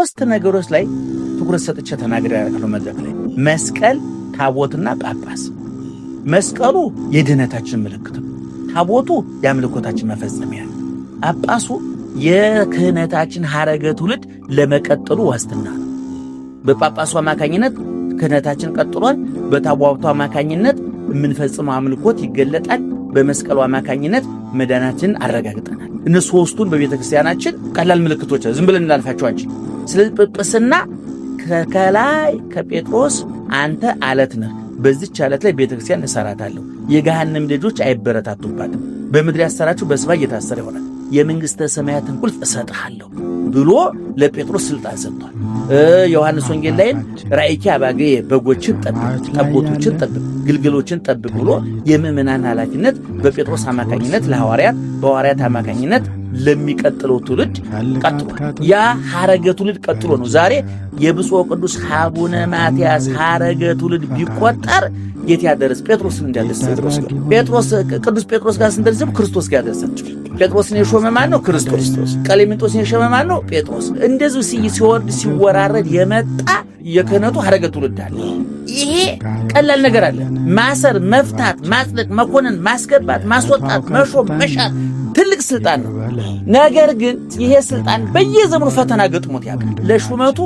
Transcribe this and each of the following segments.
ሶስት ነገሮች ላይ ትኩረት ሰጥቼ ተናግሬያለሁ መድረክ ላይ መስቀል ታቦትና ጳጳስ መስቀሉ የድህነታችን ምልክት ነው ታቦቱ የአምልኮታችን መፈጸሚያ ጳጳሱ የክህነታችን ሐረገ ትውልድ ለመቀጠሉ ዋስትና ነው በጳጳሱ አማካኝነት ክህነታችን ቀጥሏል በታቦቱ አማካኝነት የምንፈጽመው አምልኮት ይገለጣል በመስቀሉ አማካኝነት መዳናችን አረጋግጠናል እነሱ ሶስቱን በቤተ ክርስቲያናችን ቀላል ምልክቶች ዝም ብለን እናልፋቸው እንጂ ስለዚህ ጵጵስና ከላይ ከጴጥሮስ አንተ አለት ነህ በዚህች አለት ላይ ቤተ ክርስቲያን እሰራታለሁ የገሃነም ልጆች አይበረታቱባትም በምድር ያሰራችሁ በሰማይ የታሰረ ይሆናል የመንግስተ ሰማያትን ቁልፍ እሰጥሃለሁ ብሎ ለጴጥሮስ ስልጣን ሰጥቷል ዮሐንስ ወንጌል ላይ ራእይኪ አባጌ በጎችን ጠብቅ ጠቦቶችን ጠብቅ ግልገሎችን ጠብቅ ብሎ የምእመናን ኃላፊነት በጴጥሮስ አማካኝነት ለሐዋርያት በሐዋርያት አማካኝነት ለሚቀጥለው ትውልድ ቀጥሏል ያ ሐረገ ትውልድ ቀጥሎ ነው ዛሬ የብፁዕ ቅዱስ አቡነ ማትያስ ሐረገ ትውልድ ቢቆጠር የት ያደረስ ጴጥሮስን እንዲያደርስ ጴጥሮስ ቅዱስ ጴጥሮስ ጋር ስንደርስ ክርስቶስ ጋር ያደረሰች ጴጥሮስን የሾመ ማን ነው ክርስቶስ ቀሌምንጦስን የሾመ ማን ነው ጴጥሮስ እንደዚህ ሲወርድ ሲወራረድ የመጣ የክህነቱ ሐረገ ትውልድ አለ ይሄ ቀላል ነገር አለ ማሰር መፍታት ማጽደቅ መኮንን ማስገባት ማስወጣት መሾም መሻር ትልቅ ስልጣን ነው ነገር ግን ይሄ ስልጣን በየዘመኑ ፈተና ገጥሞት ያውቃል ለሹመቱ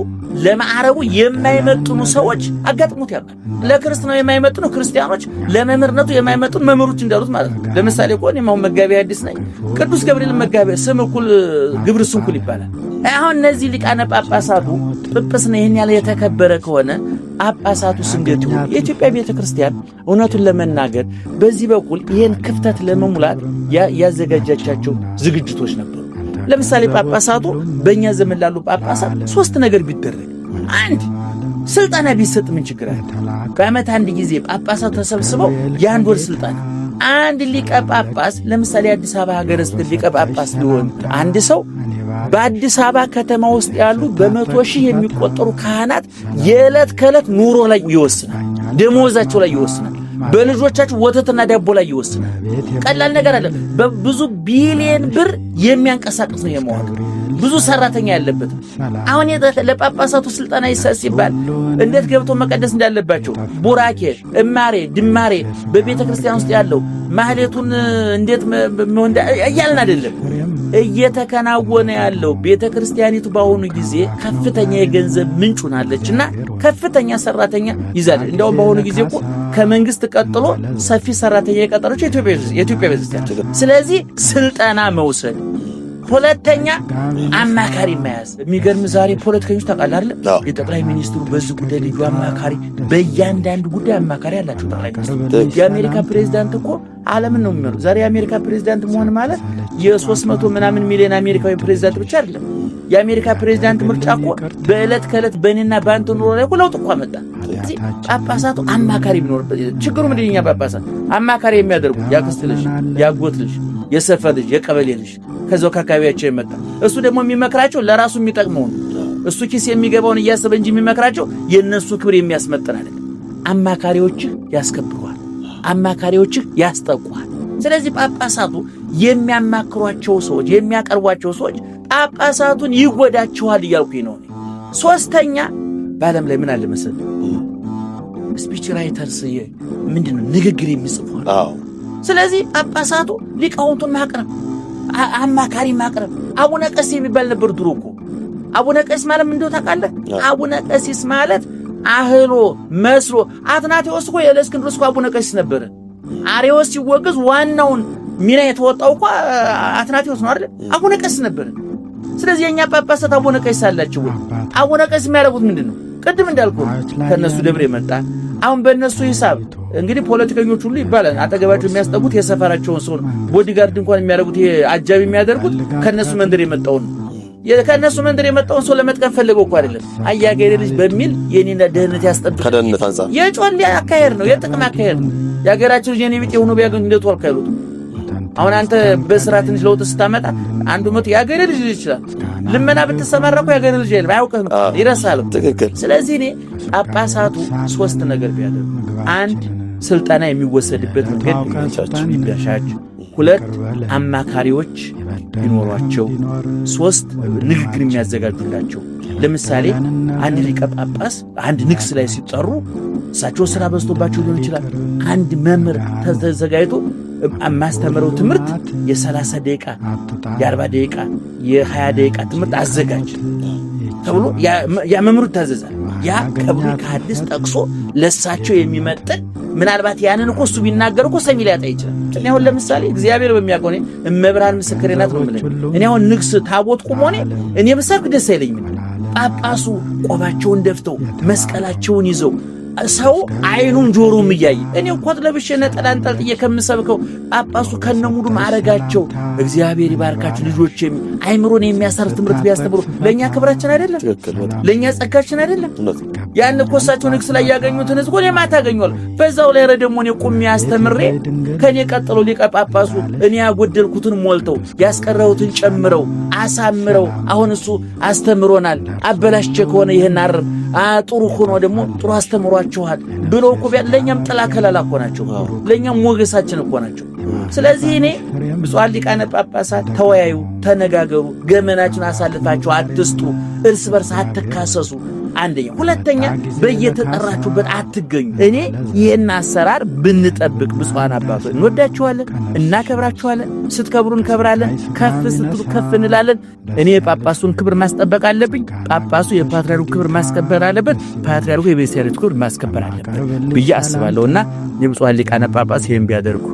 ለማዕረጉ የማይመጥኑ ሰዎች አጋጥሞት ያውቃል ለክርስትናው የማይመጥኑ ክርስቲያኖች ለመምህርነቱ የማይመጥኑ መምህሮች እንዳሉት ማለት ነው ለምሳሌ ቆን የማው መጋቢ አዲስ ነኝ ቅዱስ ገብርኤል መጋቢ ስም እኩል ግብር ስንኩል ይባላል አሁን እነዚህ ሊቃነ ጳጳሳቱ ጵጵስና ይሄን ያለ የተከበረ ከሆነ ጳጳሳቱስ እንዴት ይሆን የኢትዮጵያ ቤተክርስቲያን እውነቱን ለመናገር በዚህ በኩል ይሄን ክፍተት ለመሙላት ያዘጋጃቻቸው ዝግጅቶች ነበሩ ለምሳሌ ጳጳሳቱ በእኛ ዘመን ላሉ ጳጳሳት ሶስት ነገር ቢደረግ አንድ ስልጣና ቢሰጥ ምን ችግር አለ በአመት አንድ ጊዜ ጳጳሳቱ ተሰብስበው የአንድ ወር ስልጣና አንድ ሊቀ ጳጳስ ለምሳሌ አዲስ አበባ ሀገረ ስብከት ሊቀ ጳጳስ ሊሆን አንድ ሰው በአዲስ አበባ ከተማ ውስጥ ያሉ በመቶ ሺህ የሚቆጠሩ ካህናት የዕለት ከዕለት ኑሮ ላይ ይወስናል ደሞዛቸው ላይ ይወስናል በልጆቻቸው ወተትና ዳቦ ላይ ይወስናል ቀላል ነገር አለ በብዙ ቢሊየን ብር የሚያንቀሳቅስ ነው የመዋቅር ብዙ ሰራተኛ ያለበት አሁን ለጳጳሳቱ ስልጣና ይሰጥ ሲባል እንዴት ገብቶ መቀደስ እንዳለባቸው ቡራኬ እማሬ ድማሬ በቤተ ክርስቲያን ውስጥ ያለው ማህሌቱን እንዴት ያያልን አይደለም እየተከናወነ ያለው ቤተ ክርስቲያኒቱ ባሁኑ ጊዜ ከፍተኛ የገንዘብ ምንጭ ሆናለችና ከፍተኛ ሰራተኛ ይዛል እንደውም ባሁኑ ጊዜ እኮ ከመንግስት ቀጥሎ ሰፊ ሰራተኛ የቀጠረችው የኢትዮጵያ ቤተክርስቲያን ስለዚህ ስልጣና መውሰድ ሁለተኛ አማካሪ መያዝ የሚገርም ዛሬ ፖለቲከኞች ተቃላለ የጠቅላይ ሚኒስትሩ በዚህ ጉዳይ ልዩ አማካሪ በእያንዳንዱ ጉዳይ አማካሪ ያላቸው ጠቅላይ ሚኒስትሩ የአሜሪካ ፕሬዝዳንት እኮ ዓለምን ነው የሚመሩ ዛሬ የአሜሪካ ፕሬዝዳንት መሆን ማለት የ300 ምናምን ሚሊዮን አሜሪካዊ ፕሬዝዳንት ብቻ አይደለም የአሜሪካ ፕሬዝዳንት ምርጫ እኮ በእለት ከእለት በእኔና ባንተ ኑሮ ላይ ለውጥ እኮ መጣ ስለዚህ ጳጳሳቱ አማካሪ ቢኖርበት ችግሩ ምንድነኛ ጳጳሳት አማካሪ የሚያደርጉ ያክስት ልጅ ያጎት ልጅ የሰፈር ልጅ የቀበሌ ልጅ ከዛው ከአካባቢያቸው የመጣ እሱ ደግሞ የሚመክራቸው ለራሱ የሚጠቅመው እሱ ኪስ የሚገባውን እያሰበ እንጂ የሚመክራቸው የነሱ ክብር የሚያስመጥን አይደለም አማካሪዎች ያስከብሯል አማካሪዎች ያስጠቋል ስለዚህ ጳጳሳቱ የሚያማክሯቸው ሰዎች የሚያቀርቧቸው ሰዎች ጳጳሳቱን ይጎዳቸዋል ይያልኩኝ ነው ሶስተኛ በዓለም ላይ ምን አለ መሰል ስፒች ራይተርስ ምንድነው ንግግር የሚጽፉ ስለዚህ ጳጳሳቱ ሊቃውንቱን ማቅረብ አማካሪ ማቅረብ አቡነ ቀሲስ የሚባል ነበር ድሮ እኮ አቡነ ቀሲስ ማለት ምን እንደው ታውቃለህ አቡነ ቀሲስ ማለት አህሎ መስሎ አትናቴዎስ እኮ የእስክንድሮስ እኮ አቡነ ቀሲስ ነበር አሬዎስ ሲወገዝ ዋናውን ሚና የተወጣው እኮ አትናቴዎስ ነው አይደል አቡነ ቀሲስ ነበር ስለዚህ የኛ ጳጳሳት አቡነ ቀሲስ አላቸው አቡነ ቀሲስ የሚያደርጉት ምንድነው ቅድም እንዳልኩህ ከነሱ ደብር የመጣ አሁን በእነሱ ሂሳብ እንግዲህ ፖለቲከኞች ሁሉ ይባላል አጠገባቸው የሚያስጠጉት የሰፈራቸውን ሰው ቦዲጋርድ እንኳን የሚያደርጉት አጃቢ የሚያደርጉት ከነሱ መንደር የመጣውን ከነሱ መንደር የመጣውን ሰው ለመጥቀም ፈልገው እኮ አይደለም አያገሬ ልጅ በሚል የኔና ደህንነት ያስጠብቅ ከደህንነት አንፃር የጮሌ አካሄድ ነው የጥቅም አካሄድ ነው ያገራቸው ልጅ የኔ ቢጤ ሆኖ ቢያገኙ እንደው አልካይሉት አሁን አንተ በስራ ትንሽ ለውጥ ስታመጣ አንዱ መቶ ያገሬ ልጅ ይችላል ልመና ብትሰማራኩ ያገሬ ልጅ አይደለም አያውቅም ይረሳል ትክክል ስለዚህ እኔ ጳጳሳቱ ሶስት ነገር ቢያደርጉ አንድ ስልጣና የሚወሰድበት መንገድ ቢያሻች ሁለት አማካሪዎች ቢኖሯቸው ሶስት ንግግር የሚያዘጋጁላቸው ለምሳሌ አንድ ሊቀ ጳጳስ አንድ ንግስ ላይ ሲጠሩ እሳቸው ስራ በዝቶባቸው ሊሆን ይችላል። አንድ መምህር ተዘጋጅቶ ማስተምረው ትምህርት የ30 ደቂቃ የ40 ደቂቃ የ20 ደቂቃ ትምህርት አዘጋጅ ተብሎ ያ መምህሩ ታዘዛል። ያ ከብሉይ ከሐዲስ ጠቅሶ ለሳቸው የሚመጥን ምናልባት ያንን እኮ እሱ ቢናገር እኮ ሰሚ ሊያጣ ይችላል። እኔ አሁን ለምሳሌ እግዚአብሔር በሚያውቀው እመብርሃን ምስክሬ ናት ነው የምልህ። እኔ አሁን ንግስ ታቦት ቁሞ እኔ ብሰብክ ደስ አይለኝም። ጳጳሱ ቆባቸውን ደፍተው መስቀላቸውን ይዘው ሰው አይኑም ጆሮም እያየ እኔ ኮት ለብሼ ነጠላ አንጠልጥዬ ከምሰብከው ጳጳሱ ከነሙሉ ማዕረጋቸው እግዚአብሔር ይባርካችሁ ልጆቼ አይምሮን የሚያሳርፍ ትምህርት ቢያስተምሩ ለኛ ክብራችን አይደለም? ለኛ ጸጋችን አይደለም? ያን እኮ እሳቸው ንግስ ላይ ያገኙትን ህዝብ እኔ ማታ አገኘዋል። በዛው ላይ ደግሞ እኔ ቁሜ አስተምሬ ከኔ ቀጥሎ ሊቀ ጳጳሱ እኔ ያጎደልኩትን ሞልተው ያስቀረውትን ጨምረው አሳምረው አሁን እሱ አስተምሮናል አበላሽቼ ከሆነ ይሄን አርም ጥሩ ሆኖ ደግሞ ጥሩ አስተምሯችኋል ብሎ እኮ ለኛም ጥላ ከለላ እኮ ናቸው፣ ለኛም ሞገሳችን እኮ ናቸው። ስለዚህ እኔ ብፁዓን ሊቃነ ጳጳሳት ተወያዩ፣ ተነጋገሩ፣ ገመናችን አሳልፋችሁ አትስጡ፣ እርስ በርስ አትካሰሱ። አንደኛ። ሁለተኛ በየተጠራችሁበት አትገኙ። እኔ ይሄን አሰራር ብንጠብቅ ብፁዓን አባቶች እንወዳችኋለን፣ እናከብራችኋለን። ስትከብሩ እንከብራለን፣ ከፍ ስትሉ ከፍ እንላለን። እኔ የጳጳሱን ክብር ማስጠበቅ አለብኝ፣ ጳጳሱ የፓትርያርኩ ክብር ማስከበር አለበት፣ ፓትርያርኩ የቤተክርስቲያኒቱ ክብር ማስከበር አለበት ብዬ አስባለሁና የብፁዓን ሊቃነ ጳጳስ ይሄን ቢያደርጉ